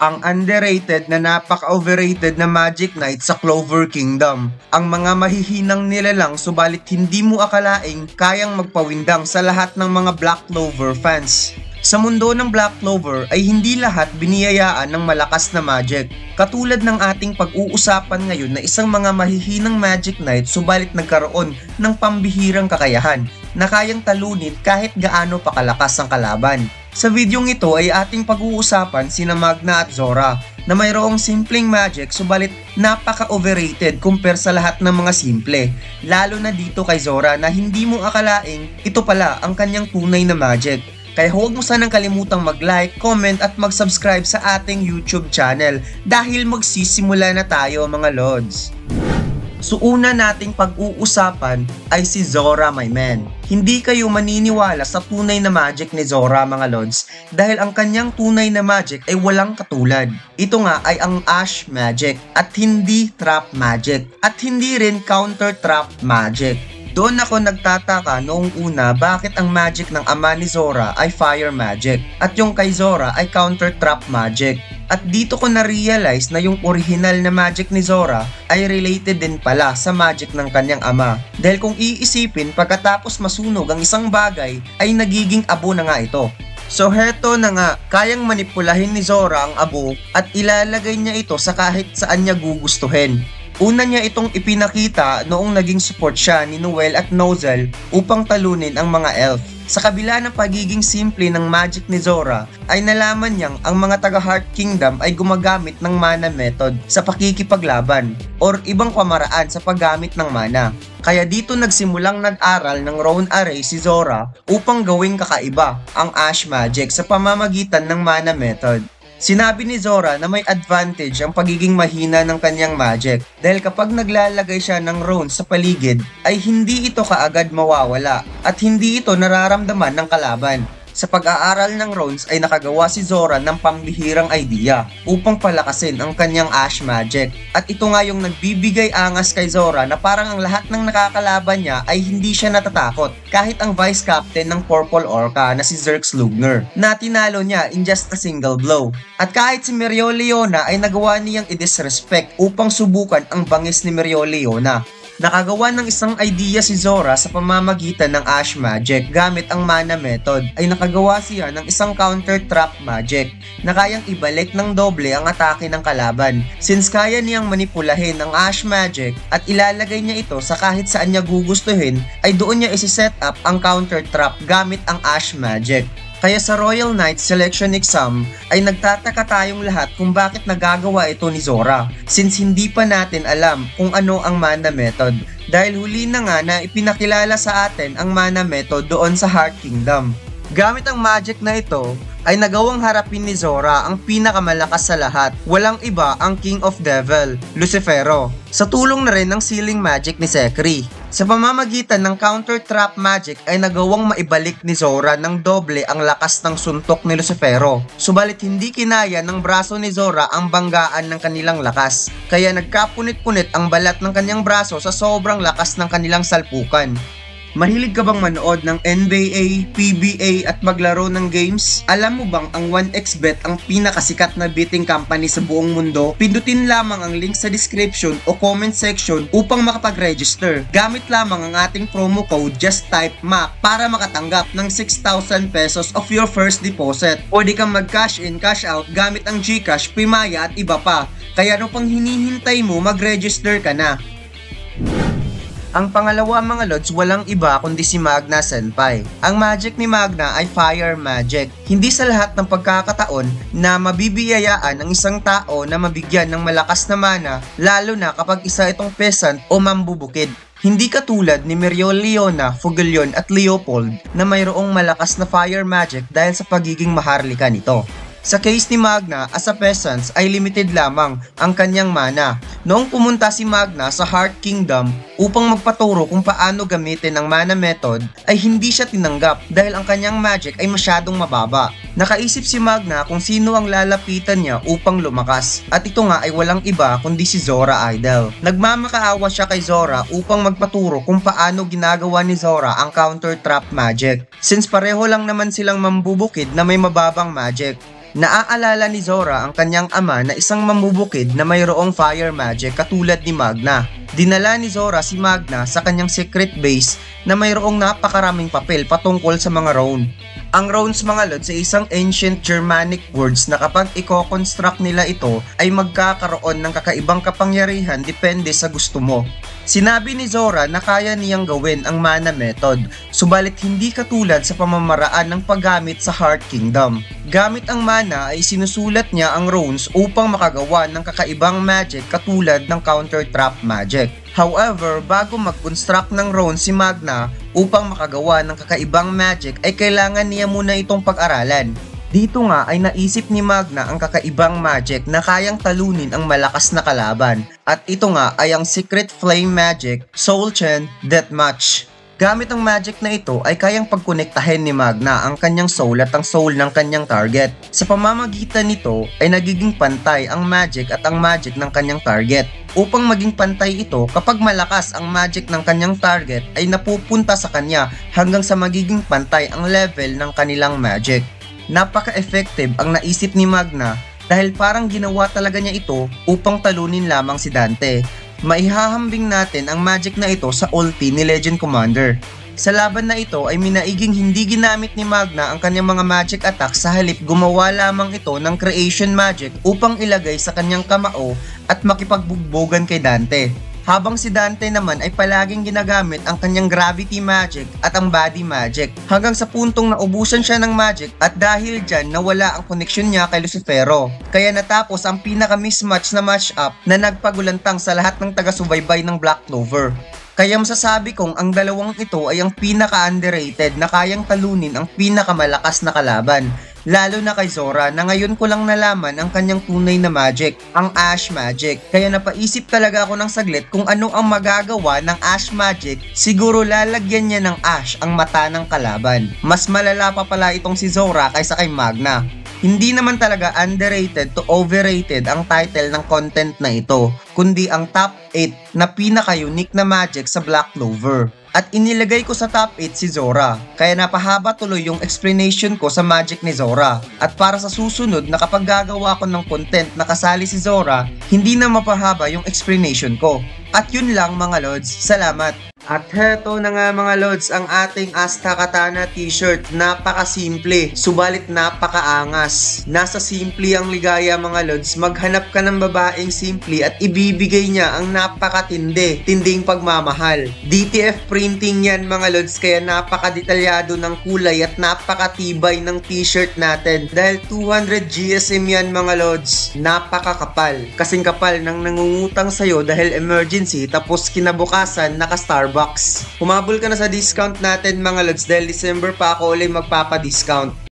ang underrated na napaka-overrated na Magic Knight sa Clover Kingdom. Ang mga mahihinang nilalang subalit hindi mo akalaing kayang magpawindang sa lahat ng mga Black Clover fans. Sa mundo ng Black Clover ay hindi lahat biniyayaan ng malakas na magic. Katulad ng ating pag-uusapan ngayon na isang mga mahihinang Magic Knight subalit nagkaroon ng pambihirang kakayahan na kayang talunin kahit gaano pa kalakas ang kalaban. Sa videong ito ay ating pag-uusapan sina Magna at Zora na mayroong simpleng magic subalit napaka-overrated compare sa lahat ng mga simple. Lalo na dito kay Zora na hindi mo akalaing ito pala ang kanyang tunay na magic. Kaya huwag mo sanang kalimutang mag-like, comment at mag-subscribe sa ating YouTube channel dahil magsisimula na tayo mga Lods. So una nating pag-uusapan ay si Zora my man. Hindi kayo maniniwala sa tunay na magic ni Zora mga Lods dahil ang kanyang tunay na magic ay walang katulad. Ito nga ay ang Ash Magic at hindi Trap Magic at hindi rin Counter Trap Magic. Doon ako nagtataka noong una bakit ang magic ng ama ni Zora ay Fire Magic at yung kay Zora ay Counter Trap Magic. At dito ko na-realize na yung original na magic ni Zora ay related din pala sa magic ng kanyang ama. Dahil kung iisipin pagkatapos masunog ang isang bagay ay nagiging abo na nga ito. So heto na nga, kayang manipulahin ni Zora ang abo at ilalagay niya ito sa kahit saan niya gugustuhin. Una niya itong ipinakita noong naging support siya ni Noel at Nozel upang talunin ang mga elf. Sa kabila ng pagiging simple ng magic ni Zora, ay nalaman niyang ang mga taga Heart Kingdom ay gumagamit ng mana method sa pakikipaglaban or ibang pamaraan sa paggamit ng mana. Kaya dito nagsimulang nag-aral ng Rune Array si Zora upang gawing kakaiba ang Ash Magic sa pamamagitan ng mana method. Sinabi ni Zora na may advantage ang pagiging mahina ng kanyang magic dahil kapag naglalagay siya ng runes sa paligid ay hindi ito kaagad mawawala at hindi ito nararamdaman ng kalaban. Sa pag-aaral ng runes ay nakagawa si Zora ng pambihirang idea upang palakasin ang kanyang Ash Magic. At ito nga yung nagbibigay angas kay Zora na parang ang lahat ng nakakalaban niya ay hindi siya natatakot. Kahit ang vice captain ng Purple Orca na si Zerx Lugner na tinalo niya in just a single blow. At kahit si Mereoleona ay nagawa niyang i-disrespect upang subukan ang bangis ni Mereoleona. Nakagawa ng isang idea si Zora sa pamamagitan ng Ash Magic gamit ang mana method ay nakagawa siya ng isang counter trap magic na kayang ibalik ng doble ang atake ng kalaban. Since kaya niyang manipulahin ang Ash Magic at ilalagay niya ito sa kahit saan niya gugustuhin ay doon niya isi-set up ang counter trap gamit ang Ash Magic. Kaya sa Royal Knight Selection Exam ay nagtataka tayong lahat kung bakit nagagawa ito ni Zora since hindi pa natin alam kung ano ang mana method dahil huli na nga na ipinakilala sa atin ang mana method doon sa Heart Kingdom. Gamit ang magic na ito ay nagawang harapin ni Zora ang pinakamalakas sa lahat. Walang iba ang King of Devil, Lucifero. Sa tulong na rin ng Sealing Magic ni Sekri. Sa pamamagitan ng Counter Trap Magic ay nagawang maibalik ni Zora ng doble ang lakas ng suntok ni Lucifero. Subalit hindi kinaya ng braso ni Zora ang banggaan ng kanilang lakas. Kaya nagkapunit-punit ang balat ng kanyang braso sa sobrang lakas ng kanilang salpukan. Mahilig ka bang manood ng NBA, PBA at maglaro ng games? Alam mo bang ang 1xBet ang pinakasikat na betting company sa buong mundo? Pindutin lamang ang link sa description o comment section upang makapag-register. Gamit lamang ang ating promo code JustTypeMac para makatanggap ng 6,000 pesos of your first deposit. Pwede kang mag-cash in, cash out gamit ang GCash, Pimaya at iba pa. Kaya ano pang hinihintay mo, mag-register ka na. Ang pangalawa mga Lods, walang iba kundi si Magna Senpai. Ang magic ni Magna ay Fire Magic. Hindi sa lahat ng pagkakataon na mabibiyayaan ang isang tao na mabigyan ng malakas na mana, lalo na kapag isa itong peasant o mambubukid. Hindi katulad ni Mereoleona, Fugelion at Leopold na mayroong malakas na Fire Magic dahil sa pagiging maharlika nito. Sa case ni Magna, as a peasant ay limited lamang ang kanyang mana. Noong pumunta si Magna sa Heart Kingdom upang magpaturo kung paano gamitin ang mana method, ay hindi siya tinanggap dahil ang kanyang magic ay masyadong mababa. Nakaisip si Magna kung sino ang lalapitan niya upang lumakas, at ito nga ay walang iba kundi si Zora Idol. Nagmamakaawa siya kay Zora upang magpaturo kung paano ginagawa ni Zora ang counter trap magic, since pareho lang naman silang mambubukid na may mababang magic. Naaalala ni Zora ang kanyang ama na isang mamubukid na mayroong fire magic katulad ni Magna. Dinala ni Zora si Magna sa kanyang secret base na mayroong napakaraming papel patungkol sa mga rune. Ang runes mga lods ay isang ancient Germanic words na kapag i-construct nila ito ay magkakaroon ng kakaibang kapangyarihan depende sa gusto mo. Sinabi ni Zora na kaya niyang gawin ang mana method, subalit hindi katulad sa pamamaraan ng paggamit sa Heart Kingdom. Gamit ang mana ay sinusulat niya ang runes upang makagawa ng kakaibang magic katulad ng counter trap magic. However, bago mag-construct ng runes si Magna upang makagawa ng kakaibang magic ay kailangan niya muna itong pag-aralan. Dito nga ay naisip ni Magna ang kakaibang magic na kayang talunin ang malakas na kalaban. At ito nga ay ang Secret Flame Magic, Soul Chain Deathmatch. Gamit ang magic na ito ay kayang pagkonektahin ni Magna ang kanyang soul at ang soul ng kanyang target. Sa pamamagitan nito ay nagiging pantay ang magic at ang magic ng kanyang target. Upang maging pantay ito, kapag malakas ang magic ng kanyang target ay napupunta sa kanya hanggang sa magiging pantay ang level ng kanilang magic. Napaka-effective ang naisip ni Magna dahil parang ginawa talaga niya ito upang talunin lamang si Dante. Maihahambing natin ang magic na ito sa ulti ni Legend Commander. Sa laban na ito ay minaiging hindi ginamit ni Magna ang kanyang mga magic attack, sa halip gumawa lamang ito ng creation magic upang ilagay sa kanyang kamao at makipagbugbogan kay Dante. Habang si Dante naman ay palaging ginagamit ang kanyang gravity magic at ang body magic hanggang sa puntong naubusan siya ng magic at dahil dyan nawala ang connection niya kay Lucifero. Kaya natapos ang pinaka-mismatch na matchup na nagpagulantang sa lahat ng taga-subaybay ng Black Clover. Kaya masasabi kong ang dalawang ito ay ang pinaka-underrated na kayang talunin ang pinakamalakas na kalaban. Lalo na kay Zora na ngayon ko lang nalaman ang kanyang tunay na magic, ang Ash Magic. Kaya napaisip talaga ako ng saglit kung ano ang magagawa ng Ash Magic. Siguro lalagyan niya ng Ash ang mata ng kalaban. Mas malala pa pala itong si Zora kaysa kay Magna. Hindi naman talaga underrated to overrated ang title ng content na ito, kundi ang top 8 na pinaka-unique na magic sa Black Clover. At inilagay ko sa top 8 si Zora, kaya napahaba tuloy yung explanation ko sa magic ni Zora. At para sa susunod na kapag gagawa ko ng content na kasali si Zora, hindi na mapahaba yung explanation ko. At yun lang mga lods, salamat! At heto na nga mga lods ang ating Asta Katana t-shirt. Napakasimple, subalit napakaangas. Nasa simple ang ligaya mga lods. Maghanap ka ng babaeng simple at ibibigay niya ang napakatindi, tinding pagmamahal. DTF printing yan mga lods, kaya napakadetalyado ng kulay at napakatibay ng t-shirt natin. Dahil 200 GSM yan mga lods. Napakakapal. Kasing kapal ng nangungutang sa'yo dahil emergency, tapos kinabukasan naka-Starbucks. Humabol ka na sa discount natin mga lods dahil December pa ako ulit magpapa-discount.